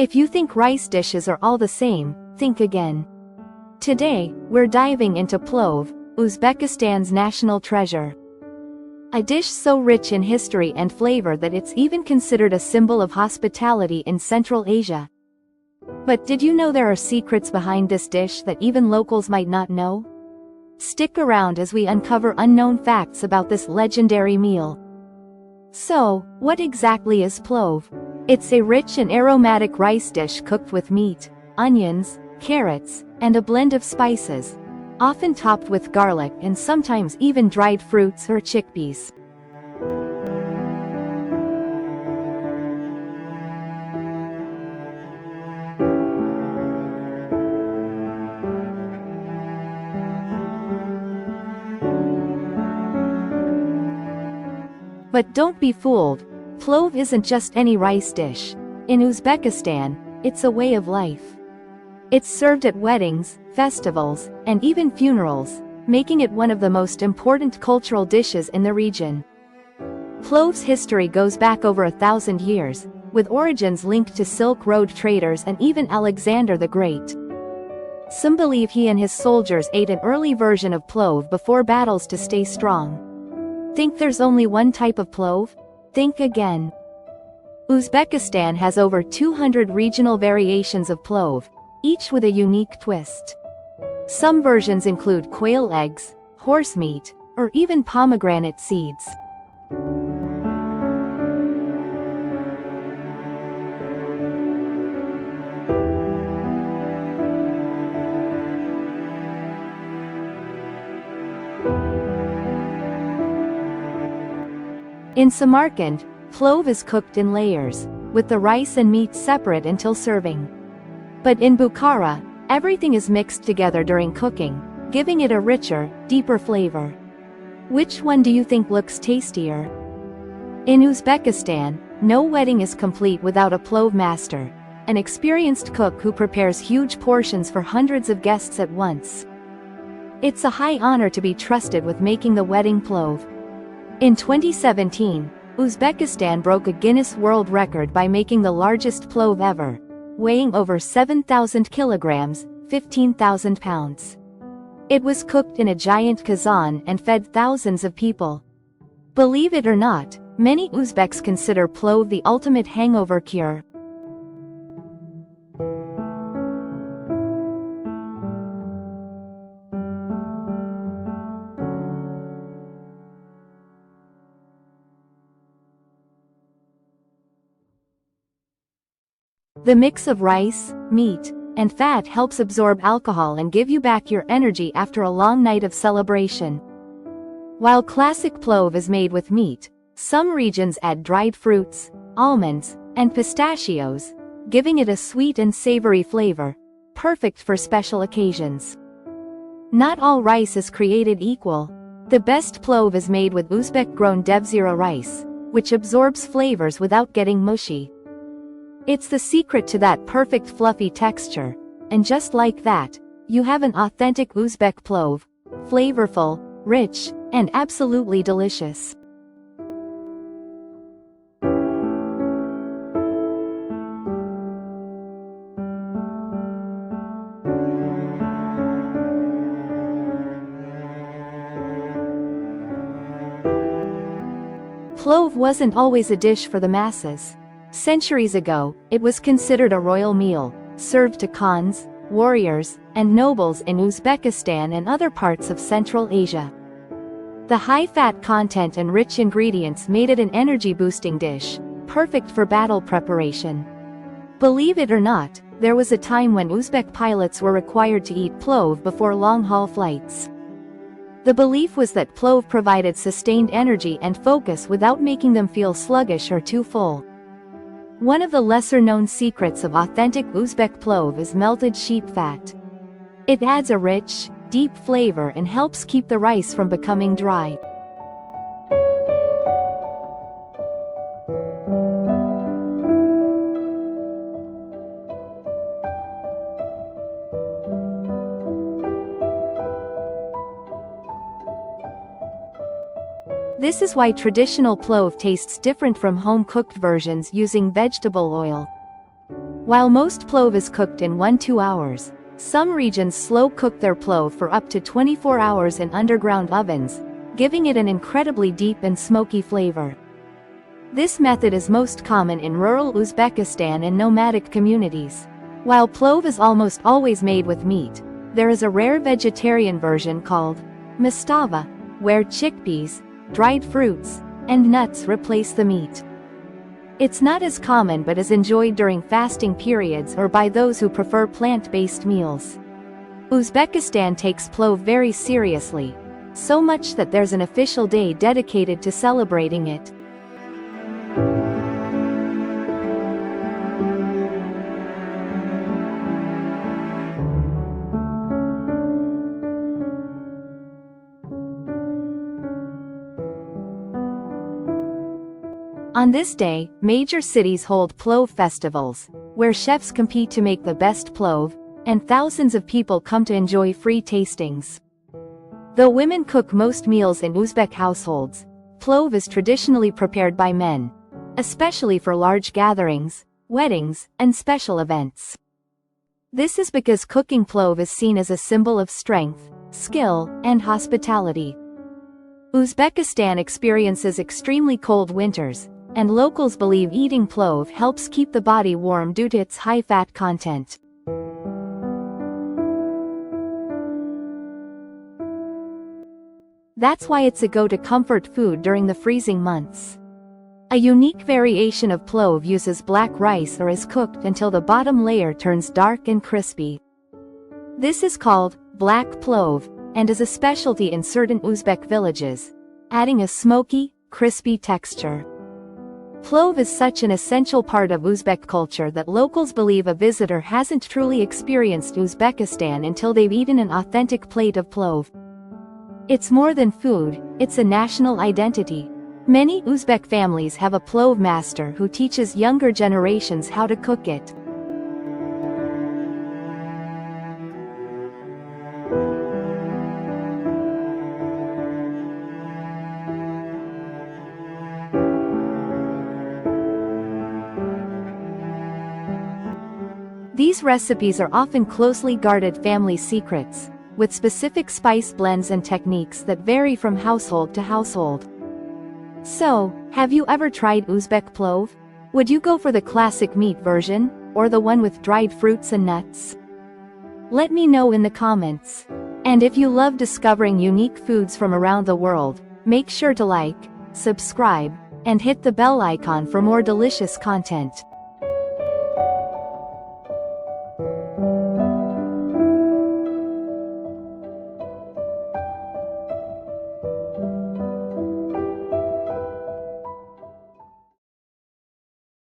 If you think rice dishes are all the same, think again. Today, we're diving into plov, Uzbekistan's national treasure. A dish so rich in history and flavor that it's even considered a symbol of hospitality in Central Asia. But did you know there are secrets behind this dish that even locals might not know? Stick around as we uncover unknown facts about this legendary meal. So, what exactly is plov? It's a rich and aromatic rice dish cooked with meat, onions, carrots, and a blend of spices, often topped with garlic and sometimes even dried fruits or chickpeas. But don't be fooled, plov isn't just any rice dish. In Uzbekistan, it's a way of life. It's served at weddings, festivals, and even funerals, making it one of the most important cultural dishes in the region. Plov's history goes back over 1,000 years, with origins linked to Silk Road traders and even Alexander the Great. Some believe he and his soldiers ate an early version of plov before battles to stay strong. Think there's only one type of plov? Think again. Uzbekistan has over 200 regional variations of plov, each with a unique twist. Some versions include quail eggs, horse meat, or even pomegranate seeds. In Samarkand, plov is cooked in layers, with the rice and meat separate until serving. But in Bukhara, everything is mixed together during cooking, giving it a richer, deeper flavor. Which one do you think looks tastier? In Uzbekistan, no wedding is complete without a plov master, an experienced cook who prepares huge portions for hundreds of guests at once. It's a high honor to be trusted with making the wedding plov. In 2017, Uzbekistan broke a Guinness World Record by making the largest plov ever, weighing over 7,000 kilograms, 15,000 pounds. It was cooked in a giant kazan and fed thousands of people. Believe it or not, many Uzbeks consider plov the ultimate hangover cure. The mix of rice, meat, and fat helps absorb alcohol and give you back your energy after a long night of celebration. While classic plov is made with meat, some regions add dried fruits, almonds, and pistachios, giving it a sweet and savory flavor, perfect for special occasions. Not all rice is created equal. The best plov is made with Uzbek-grown devina rice, which absorbs flavors without getting mushy. It's the secret to that perfect fluffy texture, and just like that, you have an authentic Uzbek plov, flavorful, rich, and absolutely delicious. Plov wasn't always a dish for the masses. Centuries ago, it was considered a royal meal, served to khans, warriors, and nobles in Uzbekistan and other parts of Central Asia. The high fat content and rich ingredients made it an energy-boosting dish, perfect for battle preparation. Believe it or not, there was a time when Uzbek pilots were required to eat plov before long-haul flights. The belief was that plov provided sustained energy and focus without making them feel sluggish or too full. One of the lesser-known secrets of authentic Uzbek plov is melted sheep fat. It adds a rich, deep flavor and helps keep the rice from becoming dry. This is why traditional plov tastes different from home-cooked versions using vegetable oil. While most plov is cooked in 1–2 hours, some regions slow cook their plov for up to 24 hours in underground ovens, giving it an incredibly deep and smoky flavor. This method is most common in rural Uzbekistan and nomadic communities. While plov is almost always made with meat, there is a rare vegetarian version called mastava, where chickpeas, dried fruits, and nuts replace the meat. It's not as common but is enjoyed during fasting periods or by those who prefer plant-based meals. Uzbekistan takes plov very seriously, so much that there's an official day dedicated to celebrating it. On this day, major cities hold plov festivals, where chefs compete to make the best plov, and thousands of people come to enjoy free tastings. Though women cook most meals in Uzbek households, plov is traditionally prepared by men, especially for large gatherings, weddings, and special events. This is because cooking plov is seen as a symbol of strength, skill, and hospitality. Uzbekistan experiences extremely cold winters, and locals believe eating plov helps keep the body warm due to its high fat content. That's why it's a go-to comfort food during the freezing months. A unique variation of plov uses black rice or is cooked until the bottom layer turns dark and crispy. This is called black plov, and is a specialty in certain Uzbek villages, adding a smoky, crispy texture. Plov is such an essential part of Uzbek culture that locals believe a visitor hasn't truly experienced Uzbekistan until they've eaten an authentic plate of plov. It's more than food, it's a national identity. Many Uzbek families have a plov master who teaches younger generations how to cook it. These recipes are often closely guarded family secrets, with specific spice blends and techniques that vary from household to household. So, have you ever tried Uzbek plov? Would you go for the classic meat version, or the one with dried fruits and nuts? Let me know in the comments. And if you love discovering unique foods from around the world, make sure to like, subscribe, and hit the bell icon for more delicious content.